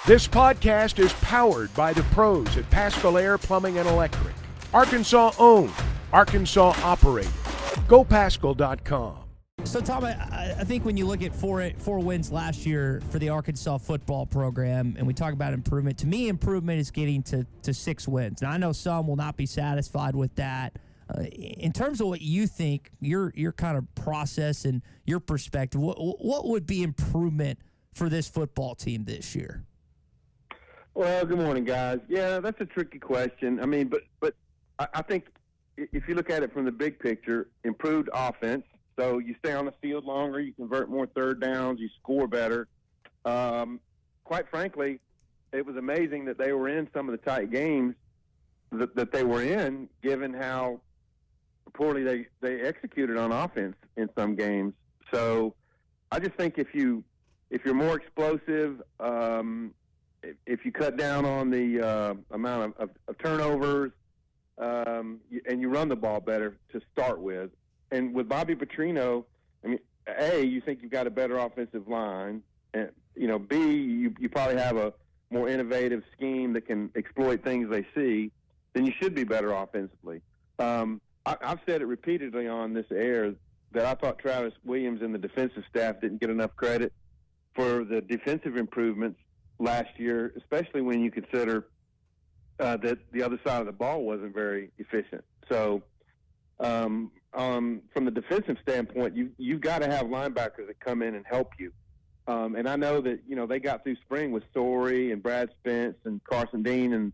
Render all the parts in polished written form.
This podcast is powered by the pros at Paschal Air Plumbing and Electric. Arkansas owned, Arkansas operated. GoPaschal.com. So, Tom, I think when you look at four wins last year for the Arkansas football program, and we talk about improvement, to me, improvement is getting to 6 wins. Now, I know some will not be satisfied with that. In terms of what you think, your kind of process and your perspective, what would be improvement for this football team this year? Well, good morning, guys. Yeah, that's a tricky question. I mean, but I think if you look at it from the big picture, improved offense. So you stay on the field longer, you convert more third downs, you score better. Quite frankly, it was amazing that they were in some of the tight games that they were in, given how poorly they executed on offense in some games. So I just think if you're more explosive, if you cut down on the amount of turnovers, and you run the ball better to start with. And with Bobby Petrino, I mean, A, you think you've got a better offensive line, and B, you probably have a more innovative scheme that can exploit things they see. Then you should be better offensively. I've said it repeatedly on this air that I thought Travis Williams and the defensive staff didn't get enough credit for the defensive improvements last year, especially when you consider that the other side of the ball wasn't very efficient. So from the defensive standpoint, you've got to have linebackers that come in and help you. And I know that, they got through spring with Story and Brad Spence and Carson Dean and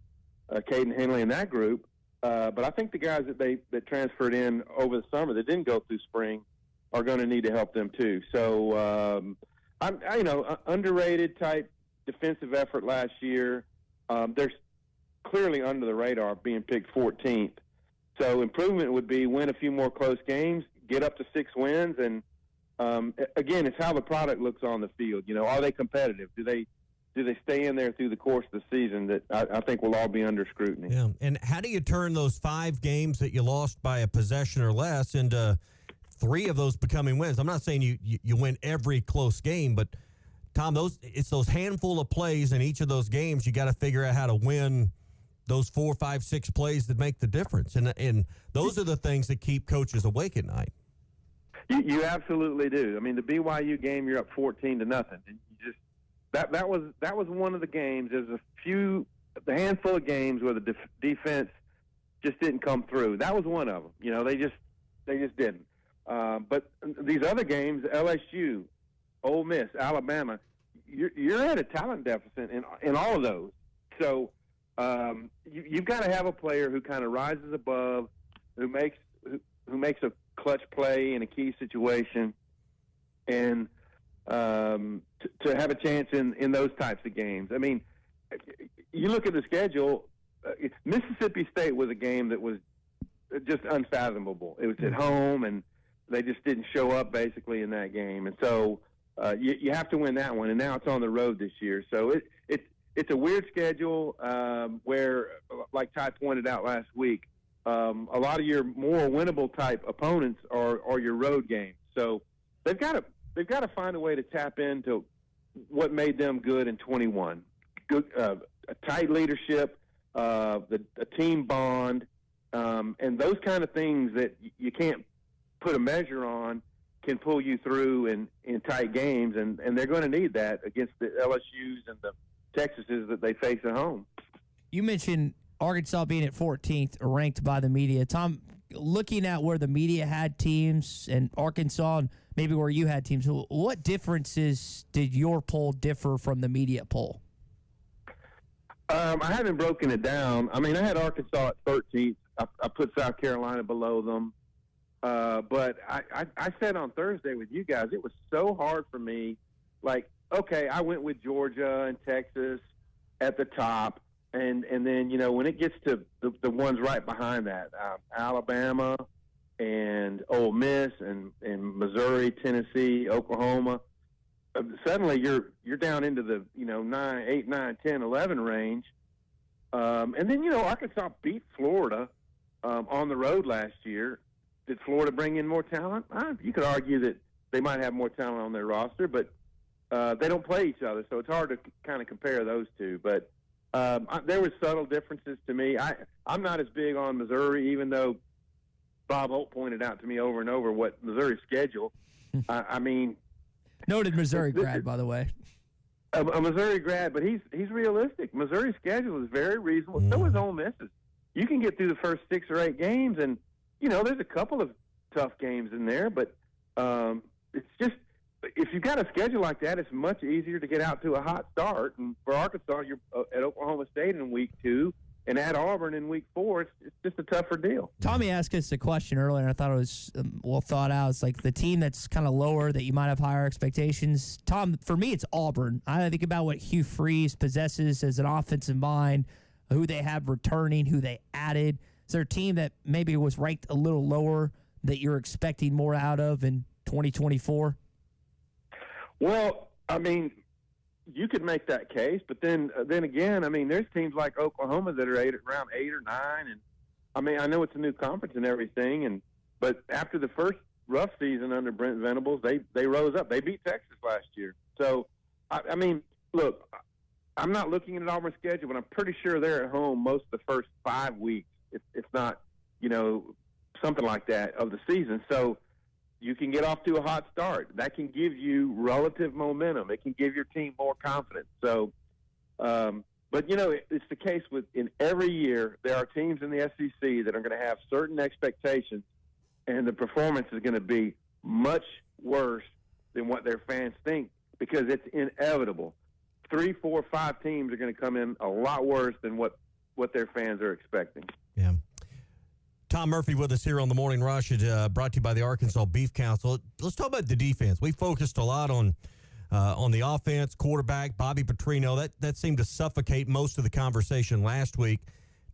Caden Henley and that group. But I think the guys that transferred in over the summer that didn't go through spring are going to need to help them too. So, underrated type defensive effort last year. They're clearly under the radar being picked 14th. So improvement would be win a few more close games, get up to 6 wins, and again, it's how the product looks on the field. Are they competitive? Do they stay in there through the course of the season? That I think will all be under scrutiny. Yeah, and how do you turn those 5 games that you lost by a possession or less into 3 of those becoming wins? I'm not saying you win every close game, but Tom, it's those handful of plays in each of those games. You got to figure out how to win those 4, 5, 6 plays that make the difference, and those are the things that keep coaches awake at night. You absolutely do. I mean, the BYU game, you're up 14-0, and you just that was one of the games. There's a handful of games where the defense just didn't come through. That was one of them. They just didn't. But these other games, LSU, Ole Miss, Alabama, you're at a talent deficit in all of those. So you've got to have a player who kind of rises above, who makes a clutch play in a key situation, and to have a chance in those types of games. I mean, you look at the schedule. Mississippi State was a game that was just unfathomable. It was at home, and they just didn't show up basically in that game. And so you have to win that one. And now it's on the road this year. So it's a weird schedule where, like Ty pointed out last week, a lot of your more winnable type opponents are your road games. So they've got to find a way to tap into what made them good in 21. Good, a tight leadership, a team bond, and those kind of things that you can't put a measure on can pull you through in tight games, and they're going to need that against the LSUs and the Texases that they face at home. You mentioned Arkansas being at 14th, ranked by the media. Tom, looking at where the media had teams and Arkansas and maybe where you had teams, what differences did your poll differ from the media poll? I haven't broken it down. I mean, I had Arkansas at 13th. I put South Carolina below them. But I said on Thursday with you guys, it was so hard for me. Like, okay, I went with Georgia and Texas at the top. And then, when it gets to the ones right behind that, Alabama and Ole Miss and Missouri, Tennessee, Oklahoma, suddenly you're down into the 9, 8, 9, 10, 11 range. And then Arkansas beat Florida on the road last year. Did Florida bring in more talent? You could argue that they might have more talent on their roster, but they don't play each other, so it's hard to kind of compare those two. But there were subtle differences to me. I'm not as big on Missouri, even though Bob Holt pointed out to me over and over what Missouri's schedule. I mean, noted Missouri grad, by the way. A Missouri grad, but he's realistic. Missouri's schedule is very reasonable. So is Ole Miss's. You can get through the first 6 or 8 games, and there's a couple of tough games in there. But it's just, if you've got a schedule like that, it's much easier to get out to a hot start. And for Arkansas, you're at Oklahoma State in week 2. And at Auburn in week 4, it's just a tougher deal. Tommy asked us a question earlier, and I thought it was well thought out. It's like the team that's kind of lower that you might have higher expectations. Tom, for me, it's Auburn. I think about what Hugh Freeze possesses as an offensive mind, who they have returning, who they added. Is there a team that maybe was ranked a little lower that you're expecting more out of in 2024? Well, I mean, you could make that case, but then again, I mean, there's teams like Oklahoma that are around 8 or 9, and I mean, I know it's a new conference and everything, but after the first rough season under Brent Venables, they rose up. They beat Texas last year. So, I mean, look, I'm not looking at Auburn's schedule, but I'm pretty sure they're at home most of the first 5 weeks, if not, something like that of the season. So you can get off to a hot start. That can give you relative momentum. It can give your team more confidence. So, but it's the case in every year there are teams in the SEC that are going to have certain expectations, and the performance is going to be much worse than what their fans think because it's inevitable. 3, 4, 5 teams are going to come in a lot worse than what their fans are expecting. Yeah. Tom Murphy with us here on the Morning Rush, brought to you by the Arkansas Beef Council. Let's talk about the defense. We focused a lot on the offense, quarterback, Bobby Petrino. That seemed to suffocate most of the conversation last week.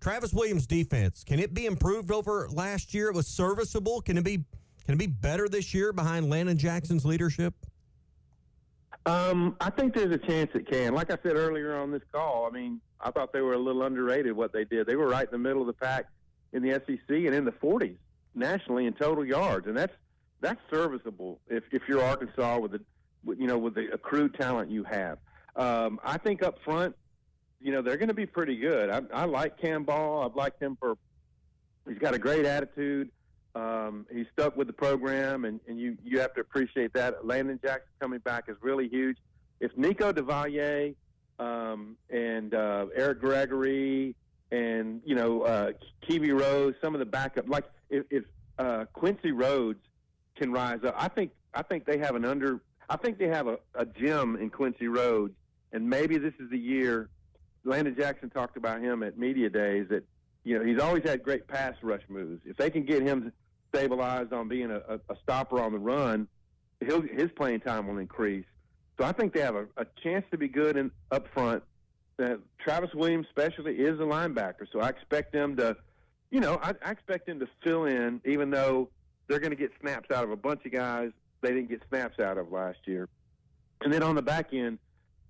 Travis Williams' defense, can it be improved over last year? It was serviceable. Can it be better this year behind Landon Jackson's leadership? I think there's a chance it can. Like I said earlier on this call, I mean, I thought they were a little underrated what they did. They were right in the middle of the pack in the SEC and in the 40s nationally in total yards, and that's serviceable if you're Arkansas with the accrued talent you have. I think up front, they're going to be pretty good. I like Cam Ball. I've liked him he's got a great attitude. He's stuck with the program, and you have to appreciate that. Landon Jackson coming back is really huge. If Nico DeValier and Eric Gregory and Kiwi Rose, some of the backup, like if Quincy Rhodes can rise up, I think they have a gem in Quincy Rhodes, and maybe this is the year. Landon Jackson talked about him at media days that he's always had great pass rush moves. If they can get him stabilized on being a stopper on the run, his playing time will increase. So I think they have a chance to be good up front. Travis Williams, especially, is a linebacker, so I expect them to, I expect them to fill in, even though they're going to get snaps out of a bunch of guys they didn't get snaps out of last year. And then on the back end,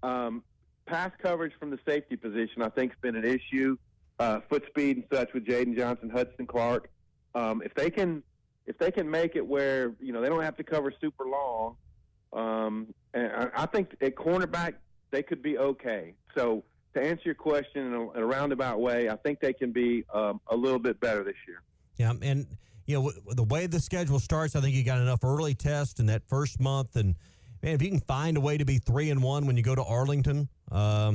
pass coverage from the safety position, I think, has been an issue. Foot speed and such with Jaden Johnson, Hudson Clark. If they can make it where they don't have to cover super long, and I think at cornerback they could be okay. So to answer your question in a roundabout way, I think they can be a little bit better this year. Yeah, and the way the schedule starts, I think you got enough early tests in that first month, and man, if you can find a way to be 3-1 when you go to Arlington, I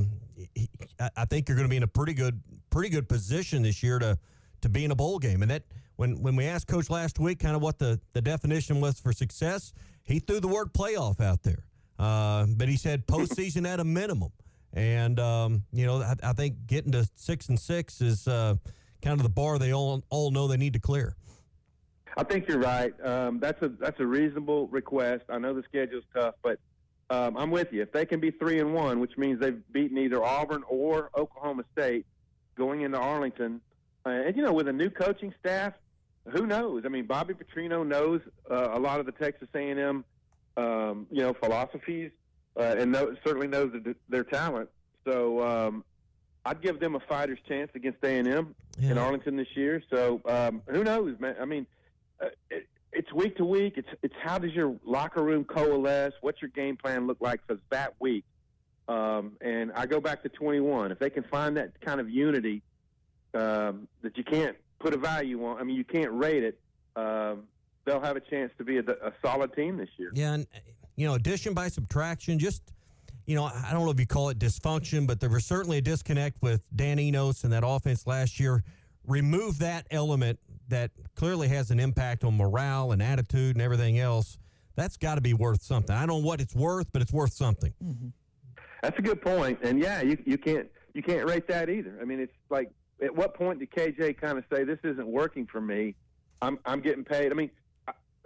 think you're going to be in a pretty good position this year to be in a bowl game. And that when we asked Coach last week kind of what the definition was for success, he threw the word playoff out there. But he said postseason at a minimum. And, I think getting to 6-6 is kind of the bar they all know they need to clear. I think you're right. That's a reasonable request. I know the schedule's tough, but I'm with you. If they can be 3-1, which means they've beaten either Auburn or Oklahoma State going into Arlington, and with a new coaching staff, who knows? I mean, Bobby Petrino knows a lot of the Texas A&M, philosophies, and certainly knows their talent. So I'd give them a fighter's chance against A&M in Arlington this year. So who knows, man? I mean, it's week to week. It's how does your locker room coalesce? What's your game plan look like for that week? And I go back to 21. If they can find that kind of unity that you can't put a value on, I mean, you can't rate it, they'll have a chance to be a solid team this year. Yeah, and, addition by subtraction, just, I don't know if you call it dysfunction, but there was certainly a disconnect with Dan Enos and that offense last year. Remove that element that clearly has an impact on morale and attitude and everything else. That's got to be worth something. I don't know what it's worth, but it's worth something. Mm-hmm. That's a good point. And yeah, you can't rate that either. I mean, it's like, at what point did KJ kind of say, this isn't working for me? I'm getting paid. I mean,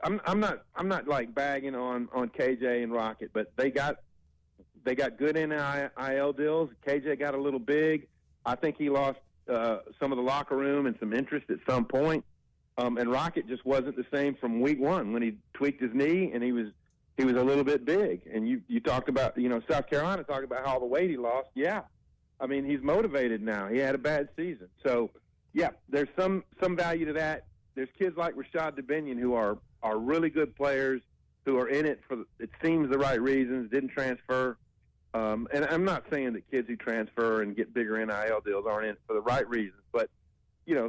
I'm not like bagging on KJ and Rocket, but they got good NIL deals. KJ got a little big. I think he lost some of the locker room and some interest at some point. And Rocket just wasn't the same from week one when he tweaked his knee and he was a little bit big. And you talked about, South Carolina talked about all the weight he lost. Yeah. I mean, he's motivated now. He had a bad season. So, yeah, there's some value to that. There's kids like Rashad DeBinion who are really good players who are in it for, it seems, the right reasons, didn't transfer. And I'm not saying that kids who transfer and get bigger NIL deals aren't in it for the right reasons, but,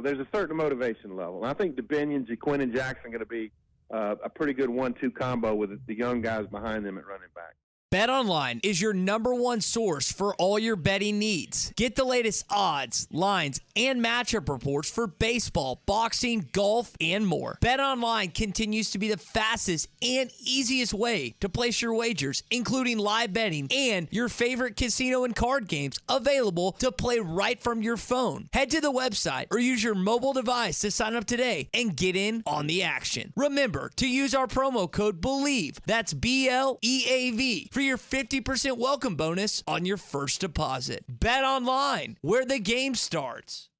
there's a certain motivation level. And I think DeBinion, Jaquin, and Jackson are going to be a pretty good 1-2 combo with the young guys behind them at running back. BetOnline is your number one source for all your betting needs. Get the latest odds, lines, and matchup reports for baseball, boxing, golf, and more. BetOnline continues to be the fastest and easiest way to place your wagers, including live betting and your favorite casino and card games available to play right from your phone. Head to the website or use your mobile device to sign up today and get in on the action. Remember to use our promo code BELIEVE, that's BLEAV, for your 50% welcome bonus on your first deposit. Bet online, where the game starts.